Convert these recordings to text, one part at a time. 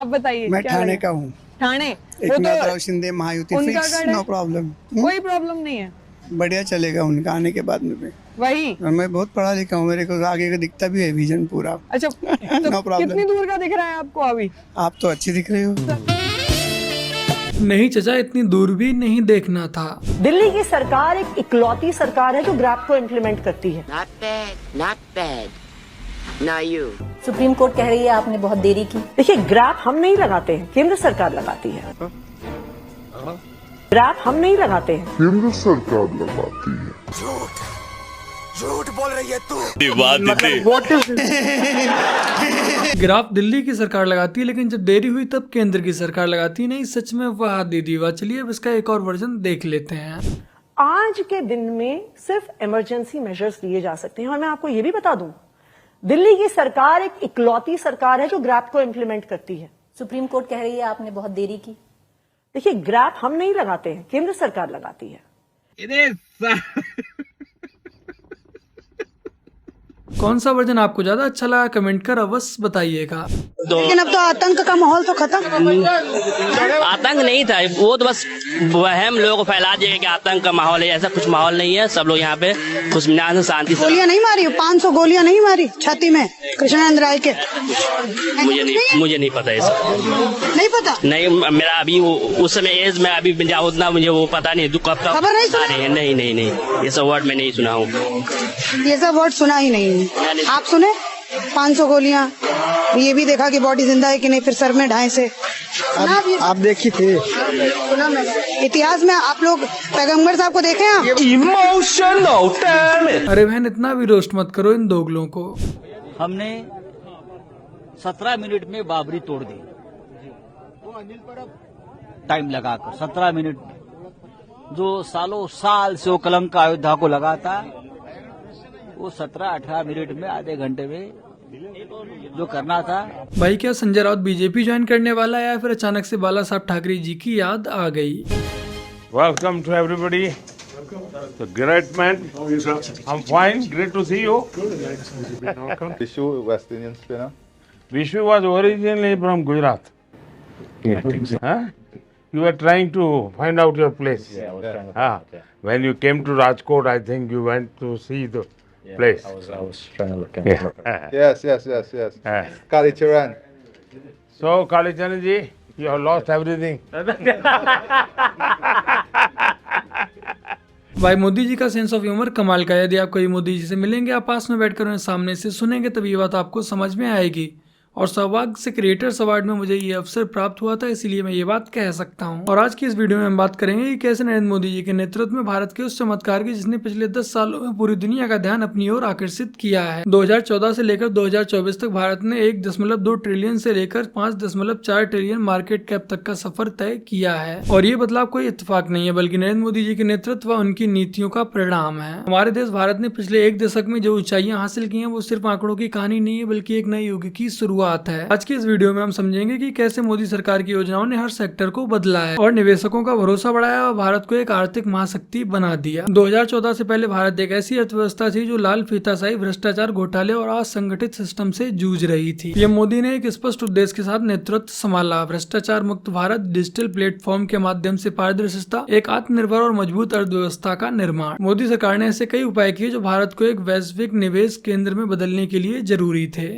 आप बताइए। मैं क्या ठाणे लगे? का हूँ। ठाणे। वो एकनाथराव शिंदे महायुति उनका फिक्स, गढ़ है। No problem. कोई प्रॉब्लम नहीं है। बढ़िया चलेगा उनका आने के बाद में भी। वही। और मैं बहुत पढ़ा लिखा हूँ, मेरे को आगे का दिखता भी है विजन पूरा। अच्छा तो नो प्रॉब्लम। कितनी दूर का दिख रहा है आपको अभी? आप तो अच्छी दिख रहे हो। नहीं चचा, इतनी दूर भी नहीं देखना था। दिल्ली की सरकार एक इकलौती सरकार है जो ग्रैब को इम्प्लीमेंट करती है। Not bad, not bad. Now you. Supreme court कह रही है आपने बहुत देरी की। देखिए, ग्रैब हम नहीं लगाते हैं, केंद्र सरकार लगाती है। ग्रैब हम नहीं लगाते हैं, केंद्र सरकार लगाती है। ग्राफ दिल्ली की सरकार लगाती है, लेकिन जब देरी हुई तब केंद्र की सरकार लगाती है। नहीं, सच में वाह दीदी वाह। चलिए अब इसका एक और वर्जन देख लेते हैं। आज के दिन में सिर्फ इमरजेंसी मेजर्स लिए जा सकते हैं। और मैं आपको ये भी बता दूं, दिल्ली की सरकार एक इकलौती सरकार है जो ग्रैब को इम्प्लीमेंट करती है। सुप्रीम कोर्ट कह रही है आपने बहुत देरी की। देखिए, ग्रैब हम नहीं लगाते हैं, केंद्र सरकार लगाती है। कौन सा वर्जन आपको ज्यादा अच्छा लगा कमेंट कर अवश्य बताइएगा। लेकिन अब तो आतंक का माहौल तो खत्म। आतंक नहीं था, वो तो बस वहम लोगों को फैला दिया कि आतंक का माहौल है। ऐसा कुछ माहौल नहीं है। सब लोग यहाँ पे खुशमिजाज से शांति से। गोलियां नहीं मारी, 500 गोलियां नहीं मारी छाती में कृष्णानंद राय के। मुझे नहीं पता ये सब। नहीं पता? नहीं, मेरा अभी उस समय एज में अभी उतना मुझे वो पता नहीं कब तक खबर नहीं सुना? नहीं, ये सब वर्ड मैं नहीं सुना हूँ। ये सब वर्ड सुना ही नहीं है। आप सुने? 500 गोलियां, ये भी देखा कि बॉडी जिंदा है कि नहीं, फिर सर में ढाई से। आप देखी थे सुना मैंने। इतिहास में आप लोग पैगंबर साहब को देखे हैं आप? अरे बहन, इतना भी रोस्ट मत करो इन दोगलों को। हमने 17 मिनट में बाबरी तोड़ दी। टाइम लगाकर 17 मिनट में। जो सालों साल से वो कलंक अयोध्या को लगा था, वो 17-18 मिनट में, आधे घंटे में जो करना था। भाई, क्या संजय राउत बीजेपी ज्वाइन करने वाला है या फिर अचानक से बाला साहब ठाकरे जी की याद आ गई? Welcome to everybody. The great man. I'm fine. Great to see you. Vishu, West Indian spinner. Vishu was originally from Gujarat. Huh? You were trying to find out your place. Yeah, I was trying to find out, When you came to Rajkot, I think you went to see the place. I was trying to look into it. Yes. Kalicharan. So, Kalicharan ji, you have lost everything. भाई, मोदी जी का sense of humour कमाल का है। यदि आप कभी मोदी जी से मिलेंगे, आप पास में बैठकर उन्हें सामने से सुनेंगे, तब ये बात आपको समझ में आएगी। और सौभाग्य से क्रिएटर्स अवार्ड में मुझे ये अवसर प्राप्त हुआ था, इसीलिए मैं ये बात कह सकता हूँ। और आज की इस वीडियो में हम बात करेंगे कि कैसे नरेंद्र मोदी जी के नेतृत्व में भारत के उस चमत्कार की जिसने पिछले 10 सालों में पूरी दुनिया का ध्यान अपनी ओर आकर्षित किया है। 2014 से लेकर 2024 तक भारत ने 1.2 ट्रिलियन से लेकर 5.4 ट्रिलियन मार्केट कैप तक का सफर तय किया है। और ये बदलाव कोई इत्तेफाक नहीं है, बल्कि नरेंद्र मोदी जी के नेतृत्व व उनकी नीतियों का परिणाम है। हमारे देश भारत ने पिछले एक दशक में जो ऊंचाइयां हासिल की हैं, वो सिर्फ आंकड़ों की कहानी नहीं है, बल्कि एक नए युग की शुरुआत है। आज की इस वीडियो में हम समझेंगे कि कैसे मोदी सरकार की योजनाओं ने हर सेक्टर को बदला है और निवेशकों का भरोसा बढ़ाया और भारत को एक आर्थिक महाशक्ति बना दिया। 2014 से पहले भारत एक ऐसी अर्थव्यवस्था थी जो लाल फीताशाही, भ्रष्टाचार, घोटाले और असंगठित सिस्टम से जूझ रही थी। पीएम मोदी ने एक स्पष्ट उद्देश्य के साथ नेतृत्व संभाला: भ्रष्टाचार मुक्त भारत, डिजिटल प्लेटफॉर्म के माध्यम से पारदर्शिता, एक आत्मनिर्भर और मजबूत अर्थव्यवस्था का निर्माण। मोदी सरकार ने ऐसे कई उपाय किए जो भारत को एक वैश्विक निवेश केंद्र में बदलने के लिए जरूरी थे।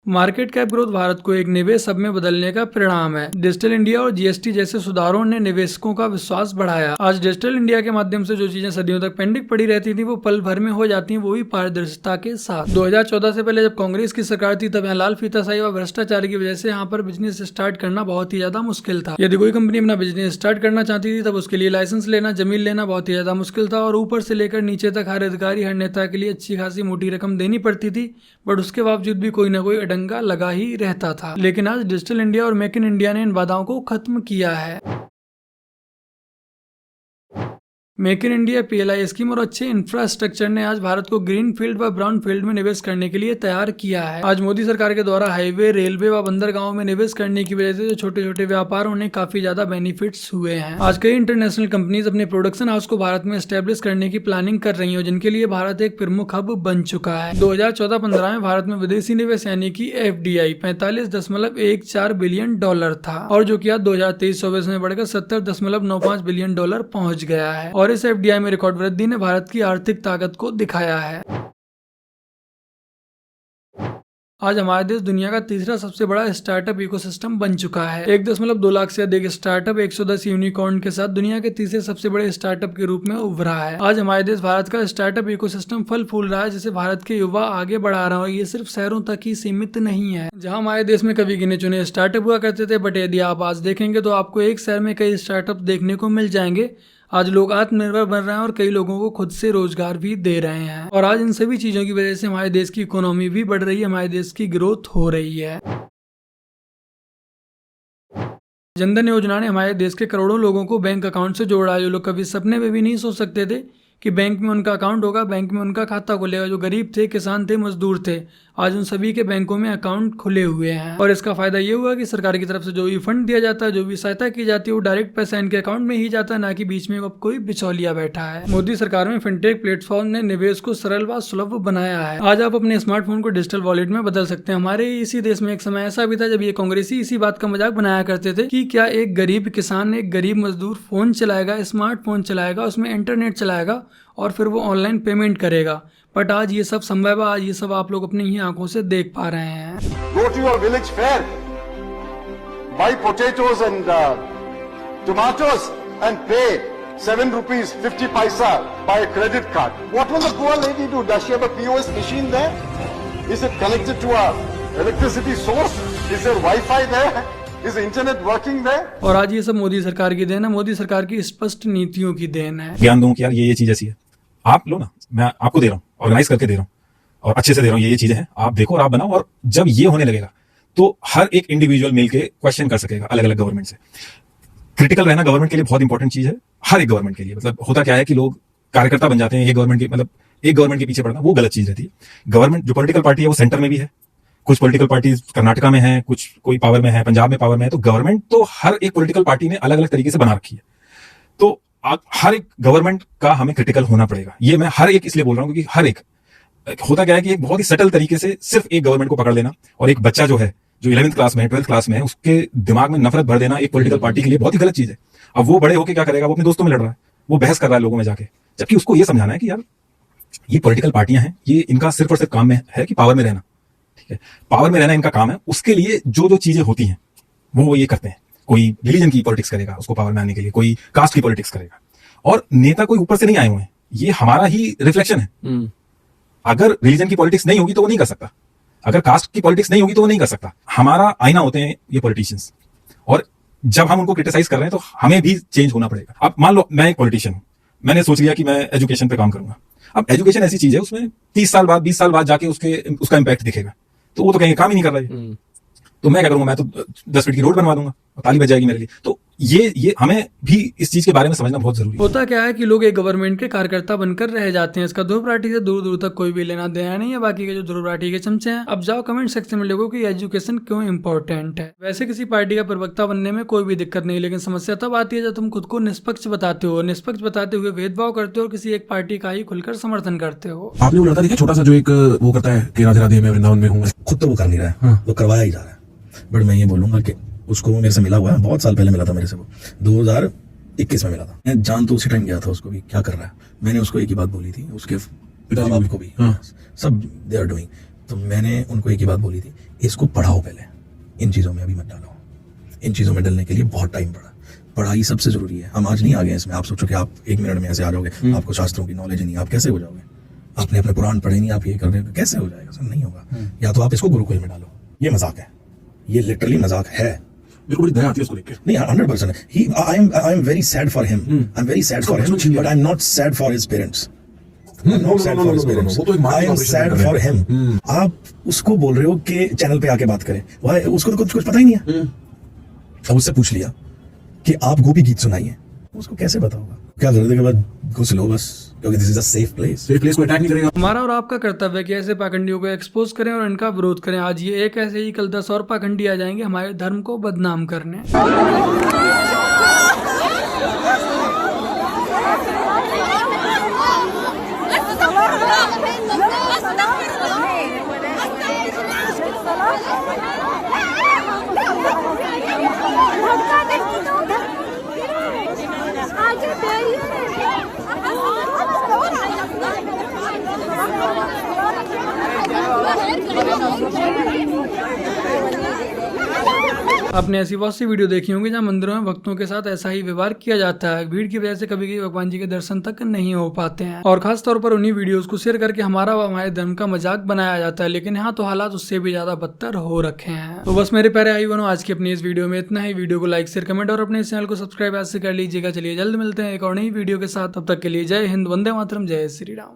मार्केट कैप ग्रोथ भारत को एक निवेश हब में बदलने का परिणाम है। डिजिटल इंडिया और जीएसटी जैसे सुधारों ने निवेशकों का विश्वास बढ़ाया। आज डिजिटल इंडिया के माध्यम से जो चीजें सदियों तक पेंडिंग पड़ी रहती थी, वो पल भर में हो जाती हैं, वो भी पारदर्शिता के साथ। 2014 से पहले जब कांग्रेस की सरकार थी, तब यहाँ लाल फीताशाही और भ्रष्टाचार की वजह से यहाँ पर बिजनेस स्टार्ट करना बहुत ही ज्यादा मुश्किल था। यदि कोई कंपनी अपना बिजनेस स्टार्ट करना चाहती थी, तब उसके लिए लाइसेंस लेना, जमीन लेना बहुत ही ज्यादा मुश्किल था और ऊपर से लेकर नीचे तक हर अधिकारी, हर नेता के लिए अच्छी खासी मोटी रकम देनी पड़ती थी। बट उसके बावजूद भी कोई ना कोई अडंगा लगा ही रहता था। लेकिन आज डिजिटल इंडिया और मेक इन इंडिया ने इन बाधाओं को खत्म किया है। Make in India PLI scheme और अच्छे इंफ्रास्ट्रक्चर ने आज भारत को ग्रीन फील्ड व ब्राउन फील्ड में निवेश करने के लिए तैयार किया है। आज मोदी सरकार के द्वारा हाईवे, रेलवे व बंदरगाहों में निवेश करने की वजह से जो छोटे छोटे व्यापार उन्हें काफी ज्यादा बेनिफिट्स हुए हैं। आज कई इंटरनेशनल कंपनीज अपने प्रोडक्शन हाउस को भारत में एस्टेब्लिश करने की प्लानिंग कर रही है, जिनके लिए भारत एक प्रमुख हब बन चुका है। 2014-15 में भारत में विदेशी निवेश यानी कि FDI 45.14 बिलियन डॉलर था, और जो कि आज 2023-24 में बढ़कर 70.95 बिलियन डॉलर पहुंच गया है। और इस FDI में रिकॉर्ड वृद्धि ने भारत की आर्थिक ताकत को दिखाया है। आज हमारा देश दुनिया का तीसरा सबसे बड़ा स्टार्टअप इकोसिस्टम बन चुका है। 1.2 लाख से अधिक स्टार्टअप 110 यूनिकॉर्न के साथ दुनिया के तीसरे सबसे बड़े स्टार्टअप के रूप में उभरा है। आज हमारे देश भारत का स्टार्टअप इकोसिस्टम फल फूल रहा है, जिसे भारत के युवा आगे बढ़ा रहा है। ये सिर्फ शहरों तक ही सीमित नहीं है, जहाँ हमारे देश में कभी गिने चुने स्टार्टअप हुआ करते थे, बट यदि आप आज देखेंगे तो आपको एक शहर में कई स्टार्टअप देखने को मिल जाएंगे। आज लोग आत्मनिर्भर बन रहे हैं और कई लोगों को खुद से रोजगार भी दे रहे हैं, और आज इन सभी चीजों की वजह से हमारे देश की इकोनॉमी भी बढ़ रही है, हमारे देश की ग्रोथ हो रही है। जनधन योजना ने हमारे देश के करोड़ों लोगों को बैंक अकाउंट से जोड़ा है। जो लोग कभी सपने में भी नहीं सोच सकते थे कि बैंक में उनका अकाउंट होगा, बैंक में उनका खाता खुलेगा। जो गरीब थे, किसान थे, मजदूर थे, आज उन सभी के बैंकों में अकाउंट खुले हुए हैं। और इसका फायदा ये हुआ कि सरकार की तरफ से जो भी फंड दिया जाता है, जो भी सहायता की जाती है, वो डायरेक्ट पैसा इनके अकाउंट में ही जाता है, ना कि बीच में अब कोई बिचौलिया बैठा है। मोदी सरकार में फिनटेक प्लेटफॉर्म ने निवेश को सरल व सुलभ बनाया है। आज आप अपने स्मार्टफोन को डिजिटल वॉलेट में बदल सकते हैं। हमारे इसी देश में एक समय ऐसा भी था जब ये कांग्रेसी इसी बात का मजाक बनाया करते थे कि क्या एक गरीब किसान, एक गरीब मजदूर फोन चलाएगा, स्मार्टफोन चलाएगा, उसमें इंटरनेट चलाएगा और फिर वो ऑनलाइन पेमेंट करेगा। बट आज ये सब संभव है, आज ये सब आप लोग अपनी ही आंखों से देख पा रहे हैं। Go to your village fair, buy potatoes and tomatoes and pay 7 rupees 50 paisa by a credit card. What will the poor lady do? Does she have a POS machine there? Is it connected to a electricity source? Is there Wi-Fi there? Is the internet working there? और आज ये सब मोदी सरकार की then है, मोदी सरकार की स्पष्ट नीतियों की देन है। ज्ञान दूं कि यार ये चीज ऐसी है, आप लो ना, मैं आपको दे रहा हूँ, ऑर्गेनाइज करके दे रहा हूँ और अच्छे से दे रहा हूँ, ये चीजें हैं, आप देखो और आप बनाओ। और जब ये होने लगेगा तो हर एक इंडिविजुअल मिलके क्वेश्चन कर सकेगा अलग अलग गवर्नमेंट से। क्रिटिकल रहना गवर्नमेंट के लिए बहुत इंपॉर्टेंट चीज है, हर एक गवर्नमेंट के लिए। मतलब होता क्या है कि लोग कार्यकर्ता बन जाते हैं, ये गवर्नमेंट के मतलब एक गवर्नमेंट के पीछे पड़ना, वो गलत चीज रहती है। गवर्नमेंट जो पॉलिटिकल पार्टी है वो सेंटर में भी है, कुछ पॉलिटिकल पार्टी कर्नाटका में है, कुछ कोई पावर में है, पंजाब में पावर में है। तो गवर्नमेंट तो हर एक पॉलिटिकल पार्टी ने अलग अलग तरीके से बना रखी है। तो हर एक गवर्नमेंट का हमें क्रिटिकल होना पड़ेगा। ये मैं हर एक इसलिए बोल रहा हूं क्योंकि हर एक होता क्या है कि एक बहुत ही सटल तरीके से सिर्फ एक गवर्नमेंट को पकड़ लेना, और एक बच्चा जो है जो 11th क्लास में है, 12th क्लास में है, उसके दिमाग में नफरत भर देना एक पॉलिटिकल पार्टी के लिए बहुत ही गलत चीज है। अब वो बड़े होकर क्या करेगा, वो अपने दोस्तों में लड़ रहा है, वो बहस कर रहा है लोगों में जाके, जबकि उसको ये समझाना है कि यार ये पॉलिटिकल पार्टियां हैं, ये इनका सिर्फ और सिर्फ काम में है कि पावर में रहना, ठीक है, पावर में रहना इनका काम है। उसके लिए जो जो चीजें होती हैं वो ये करते हैं। कोई रिलीजन की पॉलिटिक्स करेगा उसको पावर में आने के लिए, कोई कास्ट की पॉलिटिक्स करेगा। और नेता कोई ऊपर से नहीं आए हुए हैं, ये हमारा ही रिफ्लेक्शन है। अगर रिलीजन की पॉलिटिक्स नहीं होगी तो वो नहीं कर सकता, अगर कास्ट की पॉलिटिक्स नहीं होगी तो वो नहीं कर सकता। हमारा आईना होते हैं ये पॉलिटिशियंस, और जब हम उनको क्रिटिसाइज कर रहे हैं तो हमें भी चेंज होना पड़ेगा। अब मान लो मैं एक पॉलिटिशियन हूं, मैंने सोच लिया कि मैं एजुकेशन पे काम करूंगा। अब एजुकेशन ऐसी चीज है, उसमें 30 साल बाद 20 साल बाद जाके उसका इम्पैक्ट दिखेगा, तो वो तो कहीं काम ही नहीं कर रहा है। तो मैं क्या करूंगा, मैं तो 10 फीट की रोड बनवा दूंगा और ताली बज जाएगी मेरे लिए। तो ये हमें भी इस चीज के बारे में समझना बहुत जरूरी है। होता क्या है कि लोग एक गवर्नमेंट के कार्यकर्ता बनकर रह जाते हैं, इसका ध्रुव राठी से दूर दूर तक कोई भी लेना देना नहीं है। बाकी के जो ध्रुव राठी के चमचे हैं, अब जाओ कमेंट सेक्शन में लिखो कि एजुकेशन क्यों इंपॉर्टेंट है। वैसे किसी पार्टी का प्रवक्ता बनने में कोई भी दिक्कत नहीं, लेकिन समस्या तब आती है जब तुम खुद को निष्पक्ष बताते हो, निष्पक्ष बताते हुए भेदभाव करते हो और किसी एक पार्टी का ही खुलकर समर्थन करते हो। आपने वो लड़का देखा छोटा सा जो एक वो करता है कि राधे राधे मैं वृंदावन में हूँ, खुद तो वो कर नहीं रहा है, वो करवाया ही जा रहा है। बट मैं ये बोलूंगा कि उसको मेरे से मिला हुआ है, बहुत साल पहले मिला था मेरे से, वो 2021 में मिला था। मैं जान तो उसी टाइम गया था उसको भी क्या कर रहा है। मैंने उसको एक ही बात बोली थी, उसके पिताजी को भी, सब दे आर डूइंग। तो मैंने उनको एक ही बात बोली थी, इसको पढ़ाओ पहले, इन चीजों में अभी मत डालो। इन चीजों में डलने के लिए बहुत टाइम पड़ा, पढ़ाई सबसे जरूरी है। हम आज नहीं आ गए इसमें, आप सोचो कि आप 1 मिनट में ऐसे आ जाओगे, आपको शास्त्रों की नॉलेज नहीं, आप कैसे हो जाओगे? आपने अपने पुराण पढ़े नहीं, आप ये कर रहे हो, कैसे हो जाएगा? सर नहीं होगा। या तो आप इसको गुरुकुल में डालो। ये मजाक है, ये लिटरली मजाक है। मेरे को बड़ी दया आती है उसको देख के। नहीं 100%। I am very sad for him, I am very sad for him, but I am not sad for his parents. Not sad for his parents, I am sad for him. आप उसको बोल रहे हो कि चैनल पे आके बात करें, उसको तो कुछ पता ही नहीं है। अब उससे पूछ लिया कि आप गोपी गीत सुनाइए, उसको कैसे पता होगा? क्या करने के बाद घुस लो बस, क्योंकि this is a safe place को अटैक नहीं करेगा। हमारा और आपका कर्तव्य है कि ऐसे पाखंडियों को एक्सपोज करें और इनका विरोध करें। आज ये एक ऐसे ही, कल 10 और पाखंडी आ जाएंगे हमारे धर्म को बदनाम करने। आपने ऐसी बहुत सी वीडियो देखी होंगी जहाँ मंदिरों में भक्तों के साथ ऐसा ही व्यवहार किया जाता है। भीड़ की वजह से कभी कभी भगवान जी के दर्शन तक नहीं हो पाते हैं और खास तौर पर उन्हीं वीडियोस को शेयर करके हमारा व हमारे धर्म का मजाक बनाया जाता है। लेकिन यहाँ तो हालात उससे भी ज्यादा बदतर हो रखे हैं। तो बस मेरे प्यारे भाई बहनों, आज की अपनी इस वीडियो में इतना ही। वीडियो को लाइक, शेयर, कमेंट और अपने चैनल को सब्सक्राइब ऐसे कर लीजिएगा। चलिए जल्द मिलते हैं एक और नई वीडियो के साथ। तब तक के लिए जय हिंद, वंदे मातरम, जय श्री राम।